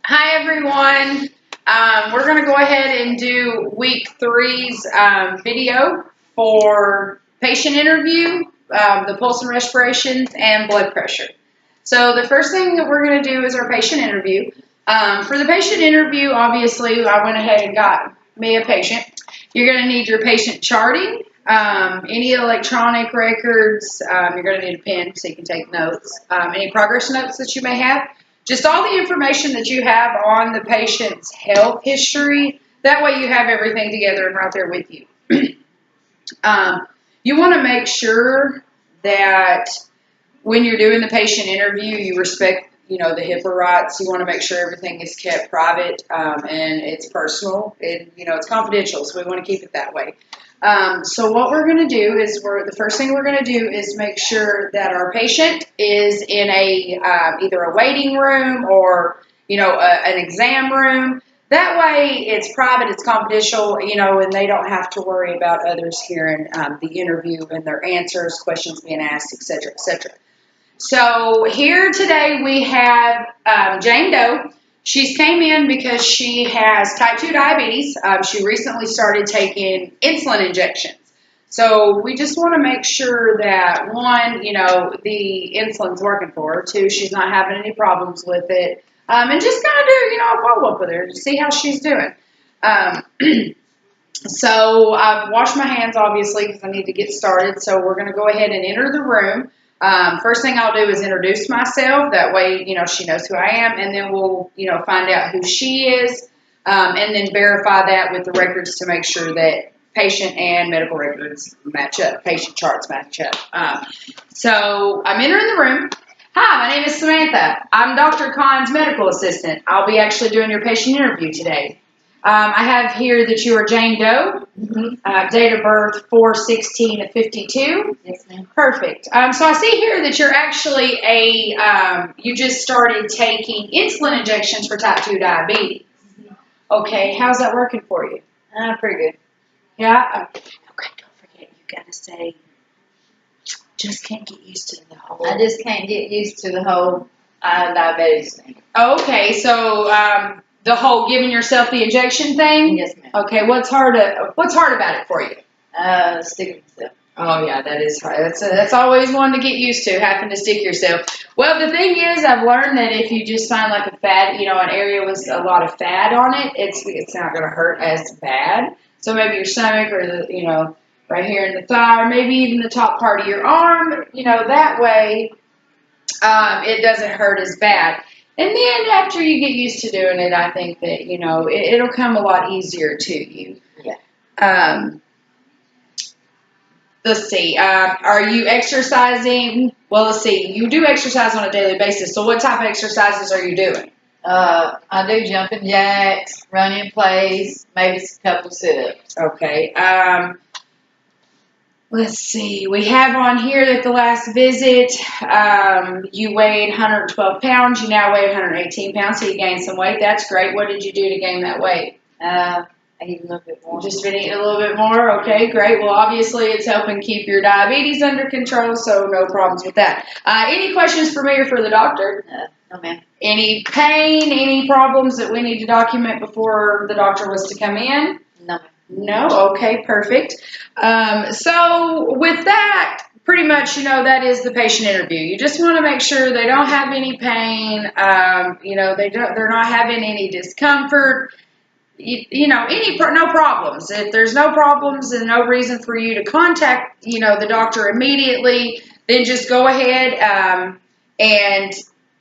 Hi, everyone. We're going to go ahead and do week three's video for patient interview, the pulse and respirations, and blood pressure. So the first thing that we're going to do is our patient interview. For the patient interview, obviously, I went ahead and got me a patient. You're going to need your patient charting, any electronic records. You're going to need a pen so you can take notes, any progress notes that you may have. Just all the information that you have on the patient's health history. That way you have everything together and right there with you. You want to make sure that when you're doing the patient interview, you respect, the HIPAA rights. You want to make sure everything is kept private and it's personal. It's confidential, so we want to keep it that way. So what we're going to do is the first thing we're going to do is make sure that our patient is in either a waiting room or, an exam room. That way it's private, it's confidential, and they don't have to worry about others hearing the interview and their answers, questions being asked, et cetera, et cetera. So here today we have Jane Doe. She's came in because she has type 2 diabetes. She recently started taking insulin injections. So we just want to make sure that, one, the insulin's working for her. Two, she's not having any problems with it. And just kind of do, a follow-up with her to see how she's doing. So I've washed my hands, obviously, because I need to get started. So we're going to go ahead and enter the room. First thing I'll do is introduce myself. That way, she knows who I am. And then we'll, find out who she is. And then verify that with the records to make sure that patient and medical records match up. Patient charts match up. So I'm entering the room. Hi, my name is Samantha. I'm Dr. Khan's medical assistant. I'll be actually doing your patient interview today. I have here that you are Jane Doe, date of birth 4/16/52. Yes, ma'am. Perfect. So I see here that you're actually you just started taking insulin injections for type 2 diabetes. Okay, how's that working for you? Pretty good. Yeah? Okay, don't forget, you got to say, just can't get used to the whole... I just can't get used to the whole diabetes thing. Okay, so the whole giving yourself the injection thing? Yes, ma'am. Okay, what's hard about it for you? Sticking myself. Oh, yeah, that is hard. That's always one to get used to, having to stick yourself. Well, the thing is, I've learned that if you just find like a fat, an area with a lot of fat on it, it's not going to hurt as bad. So maybe your stomach or the, right here in the thigh, or maybe even the top part of your arm, that way it doesn't hurt as bad. And then after you get used to doing it, I think that, it'll come a lot easier to you. Yeah. Let's see. Are you exercising? Well, let's see. You do exercise on a daily basis. So what type of exercises are you doing? I do jumping jacks, running in place, maybe a couple sit-ups. Okay. Let's see. We have on here that the last visit, you weighed 112 pounds. You now weigh 118 pounds, so you gained some weight. That's great. What did you do to gain that weight? I eat a little bit more. Just been eating a little bit more? Okay, great. Well, obviously, it's helping keep your diabetes under control, so no problems with that. Any questions for me or for the doctor? No, ma'am. Any pain, any problems that we need to document before the doctor was to come in? No, ma'am. No? Okay, perfect. So with that, pretty much, that is the patient interview. You just want to make sure they don't have any pain, they're not having any discomfort, no problems. If there's no problems and no reason for you to contact, the doctor immediately, then just go ahead and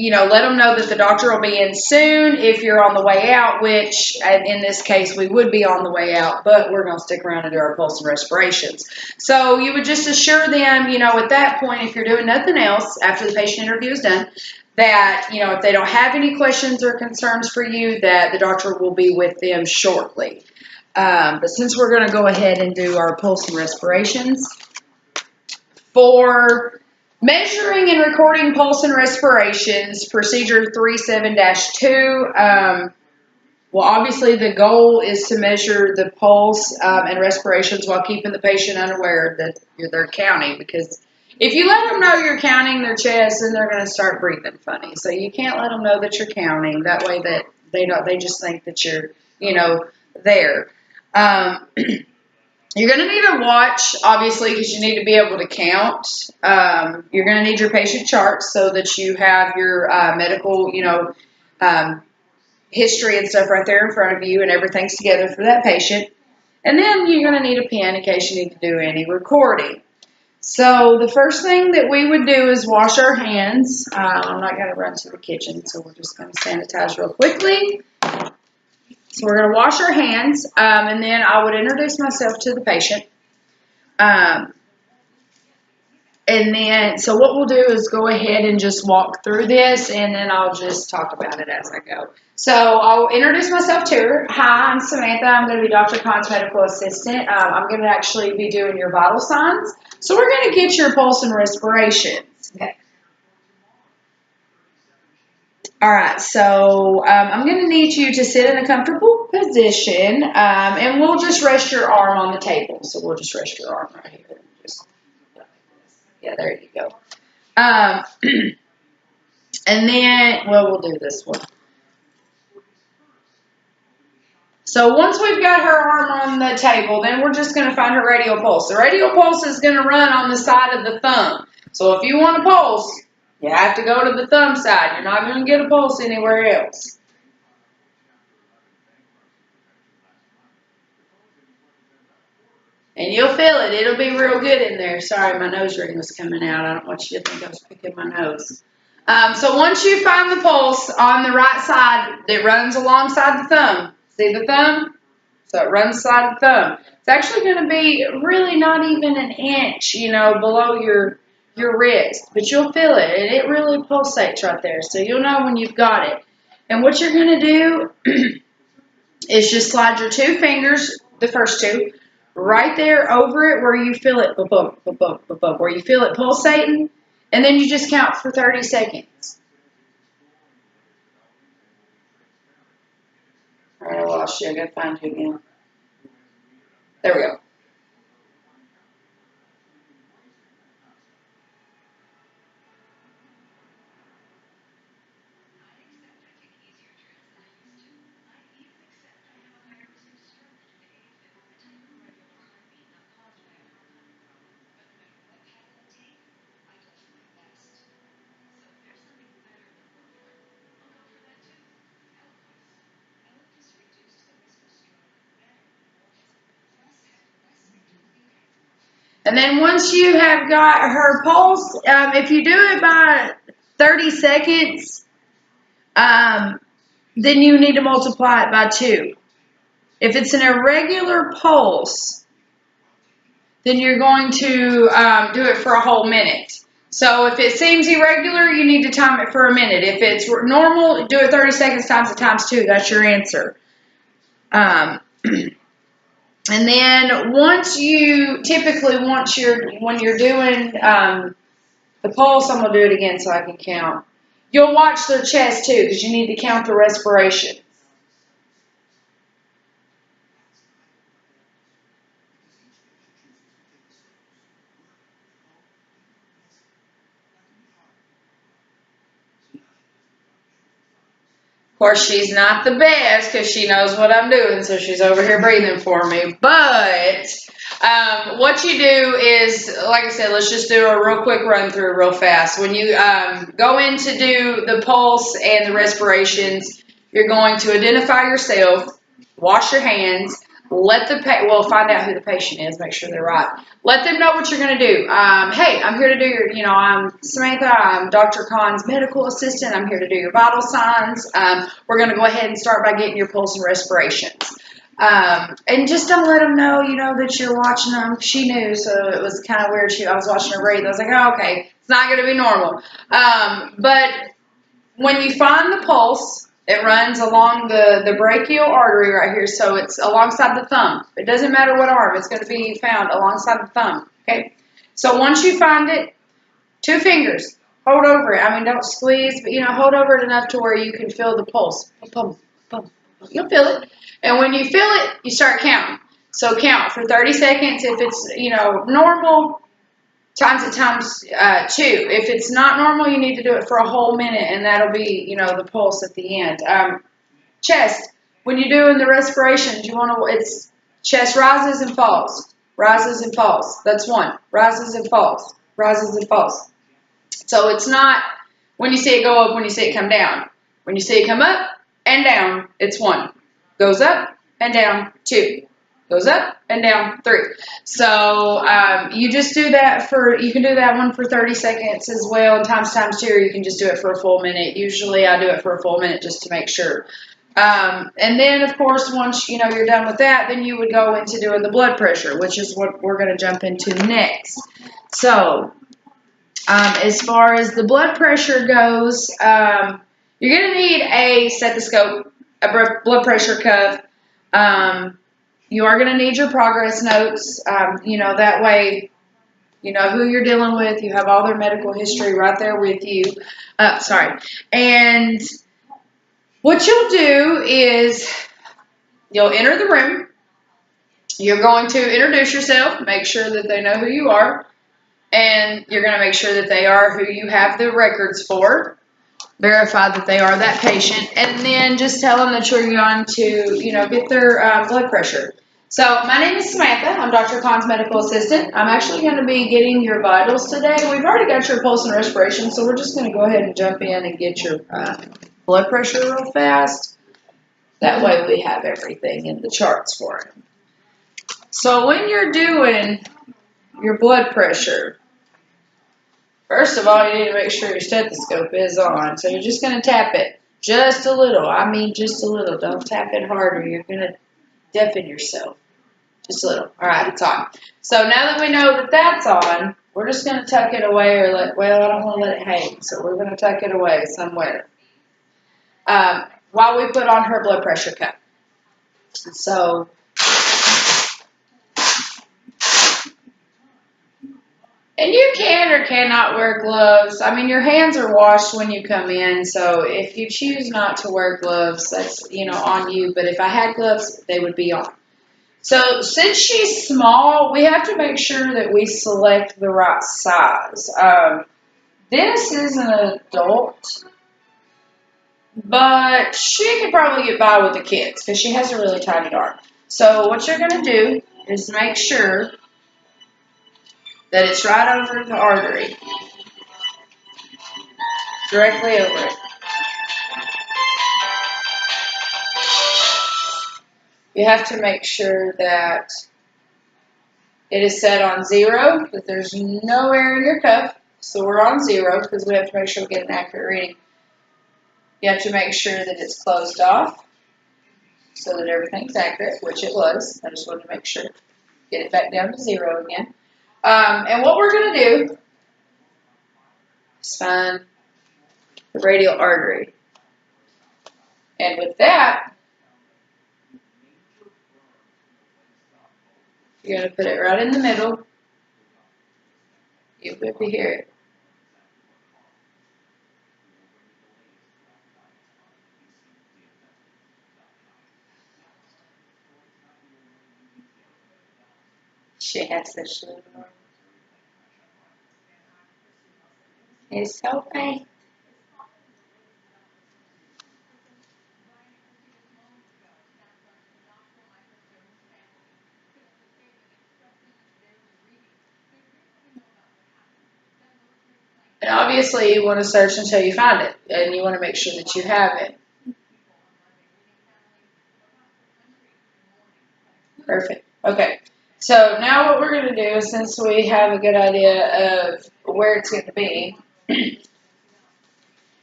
let them know that the doctor will be in soon if you're on the way out, which in this case we would be on the way out, but we're going to stick around and do our pulse and respirations. So you would just assure them, at that point, if you're doing nothing else after the patient interview is done, that, if they don't have any questions or concerns for you, that the doctor will be with them shortly. But since we're going to go ahead and do our pulse and respirations, for measuring and recording pulse and respirations, procedure 37-2, well, obviously the goal is to measure the pulse and respirations while keeping the patient unaware that they're counting, because if you let them know you're counting their chest, then they're going to start breathing funny. So you can't let them know that you're counting. That way that They just think that you're, there. You're going to need a watch, obviously, because you need to be able to count. You're going to need your patient charts so that you have your medical, history and stuff right there in front of you, and everything's together for that patient. And then you're going to need a pen in case you need to do any recording. So the first thing that we would do is wash our hands. I'm not going to run to the kitchen, so we're just going to sanitize real quickly. So we're going to wash our hands, and then I would introduce myself to the patient. And then, so what we'll do is go ahead and just walk through this, and then I'll just talk about it as I go. So I'll introduce myself to her. Hi, I'm Samantha. I'm going to be Dr. Khan's medical assistant. I'm going to actually be doing your vital signs. So we're going to get your pulse and respirations. Okay. All right, so I'm going to need you to sit in a comfortable position, and we'll just rest your arm on the table. So we'll just rest your arm right here. Yeah, there you go. And then, well, we'll do this one. So once we've got her arm on the table, then we're just going to find her radial pulse. The radial pulse is going to run on the side of the thumb. So if you want a pulse, you have to go to the thumb side. You're not going to get a pulse anywhere else. And you'll feel it. It'll be real good in there. Sorry, my nose ring was coming out. I don't want you to think I was picking my nose. So once you find the pulse on the right side that runs alongside the thumb, see the thumb? So it runs side of the thumb. It's actually going to be really not even an inch, below your wrist. But you'll feel it, and it really pulsates right there. So you'll know when you've got it. And what you're going to do is just slide your two fingers, the first two, right there over it where you feel it, ba-bum, ba-bum, ba-bum, where you feel it pulsating. And then you just count for 30 seconds. All right, I lost you. I got to find you again. There we go. And then once you have got her pulse, if you do it by 30 seconds, then you need to multiply it by 2. If it's an irregular pulse, then you're going to do it for a whole minute. So if it seems irregular, you need to time it for a minute. If it's normal, do it 30 seconds times it times 2. That's your answer. And then when you're doing the pulse, I'm going to do it again so I can count. You'll watch their chest too, because you need to count the respiration. Of course, she's not the best because she knows what I'm doing, so she's over here breathing for me. But what you do is, like I said, let's just do a real quick run through real fast. When you go in to do the pulse and the respirations, you're going to identify yourself, wash your hands, find out who the patient is, make sure they're right. Let them know what you're going to do. Hey, I'm here to do I'm Samantha, I'm Dr. Khan's medical assistant. I'm here to do your vital signs. We're going to go ahead and start by getting your pulse and respirations. And just don't let them know, that you're watching them. She knew, so it was kind of weird. I was watching her breathe. I was like, oh, okay, it's not going to be normal. But when you find the pulse, it runs along the brachial artery right here, so it's alongside the thumb. It doesn't matter what arm, it's going to be found alongside the thumb, okay? So once you find it, 2 fingers, hold over it. I mean, don't squeeze, but, hold over it enough to where you can feel the pulse. Boom, boom. You'll feel it. And when you feel it, you start counting. So count for 30 seconds. If it's, normal, times it times 2. If it's not normal, you need to do it for a whole minute, and that'll be, the pulse at the end. Chest. When you're doing the respirations, you want to, it's chest rises and falls. Rises and falls. That's one. Rises and falls. Rises and falls. So it's not when you see it go up, when you see it come down. When you see it come up and down, it's 1. Goes up and down, 2. Goes up and down, 3. So you just do that you can do that one for 30 seconds as well. And times 2, you can just do it for a full minute. Usually I do it for a full minute just to make sure. And then, of course, once you're done with that, then you would go into doing the blood pressure, which is what we're going to jump into next. So as far as the blood pressure goes, you're going to need a stethoscope, a blood pressure cuff. You are going to need your progress notes. That way you know who you're dealing with. You have all their medical history right there with you. And what you'll do is you'll enter the room. You're going to introduce yourself, make sure that they know who you are, and you're going to make sure that they are who you have the records for. Verify that they are that patient, and then just tell them that you're going to, get their blood pressure. So my name is Samantha. I'm Dr. Khan's medical assistant. I'm actually going to be getting your vitals today. We've already got your pulse and respiration, so we're just going to go ahead and jump in and get your blood pressure real fast. That way we have everything in the charts for him. So when you're doing your blood pressure, first of all, you need to make sure your stethoscope is on. So you're just going to tap it just a little. I mean just a little. Don't tap it harder. You're going to deafen yourself. Just a little. All right, it's on. So now that we know that that's on, we're just going to tuck it away I don't want to let it hang. So we're going to tuck it away somewhere while we put on her blood pressure cuff. So and you can or cannot wear gloves. I mean, your hands are washed when you come in, so if you choose not to wear gloves, that's, on you. But if I had gloves, they would be on. So since she's small, we have to make sure that we select the right size. Dennis is an adult, but she could probably get by with the kids because she has a really tiny arm. So what you're going to do is make sure that it's right over the artery, directly over it. You have to make sure that it is set on 0, that there's no air in your cuff. So we're on 0 because we have to make sure we get an accurate reading. You have to make sure that it's closed off so that everything's accurate, which it was. I just wanted to make sure. Get it back down to 0 again. And what we're going to do is find the radial artery. And with that, you're going to put it right in the middle. You'll be able to hear it. She has such little arm. It's so faint. And obviously you want to search until you find it, and you want to make sure that you have it. Perfect. Okay. So now what we're going to do, since we have a good idea of where it's going to be,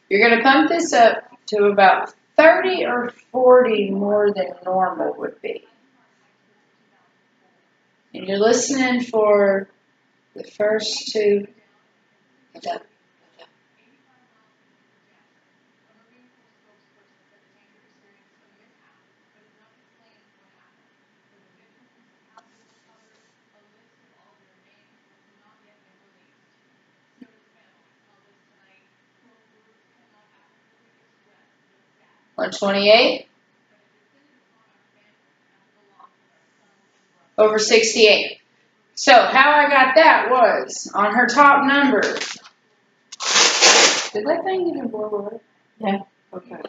you're going to pump this up to about 30 or 40 more than normal would be. And you're listening for the first 2. Okay. 128 over 68. So how I got that was on her top number. Did that thing even blow away? Yeah. Okay.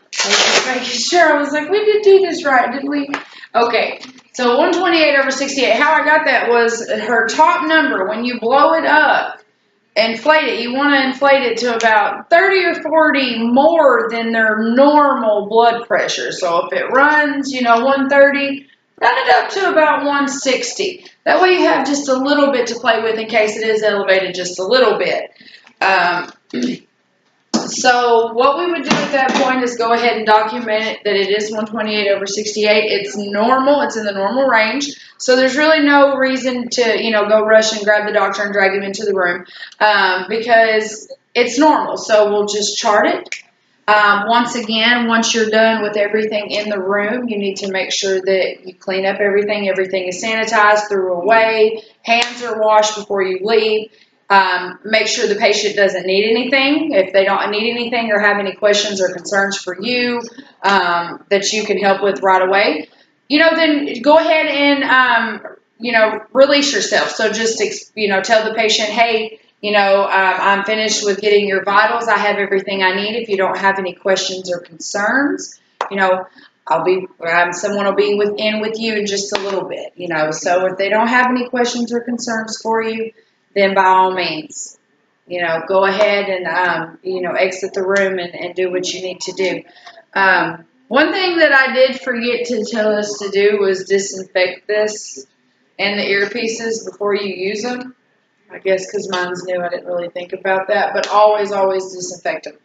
making sure. I was like, we did do this right, didn't we? Okay, so 128/68. How I got that was her top number. When you blow it up, inflate it. You want to inflate it to about 30 or 40 more than their normal blood pressure. So if it runs, 130, run it up to about 160. That way you have just a little bit to play with in case it is elevated just a little bit. So what we would do at that point is go ahead and document it that it is 128/68. It's normal. It's in the normal range. So there's really no reason to, go rush and grab the doctor and drag him into the room because it's normal. So we'll just chart it. Once again, once you're done with everything in the room, you need to make sure that you clean up everything. Everything is sanitized, threw away. Hands are washed before you leave. Make sure the patient doesn't need anything. If they don't need anything or have any questions or concerns for you that you can help with right away, then go ahead and, release yourself. So just, tell the patient, hey, I'm finished with getting your vitals. I have everything I need. If you don't have any questions or concerns, someone will be with you in just a little bit, So if they don't have any questions or concerns for you, then by all means, go ahead and, exit the room and do what you need to do. One thing that I did forget to tell us to do was disinfect this and the earpieces before you use them. I guess because mine's new, I didn't really think about that. But always, always disinfect them.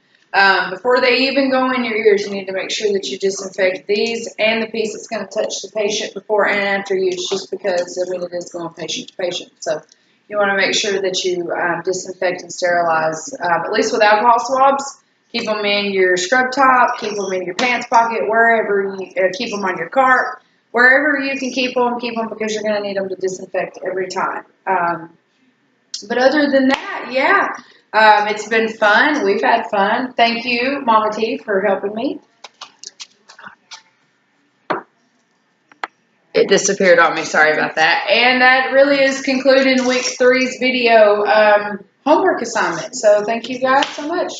Before they even go in your ears, you need to make sure that you disinfect these and the piece that's going to touch the patient before and after use, just because, it is going patient to patient. So you want to make sure that you disinfect and sterilize, at least with alcohol swabs. Keep them in your scrub top, keep them in your pants pocket, wherever you keep them on your cart. Wherever you can keep them because you're going to need them to disinfect every time. But other than that, yeah, it's been fun. We've had fun. Thank you, Mama T, for helping me. It disappeared on me. Sorry about that. And that really is concluding week 3's video homework assignment. So thank you guys so much.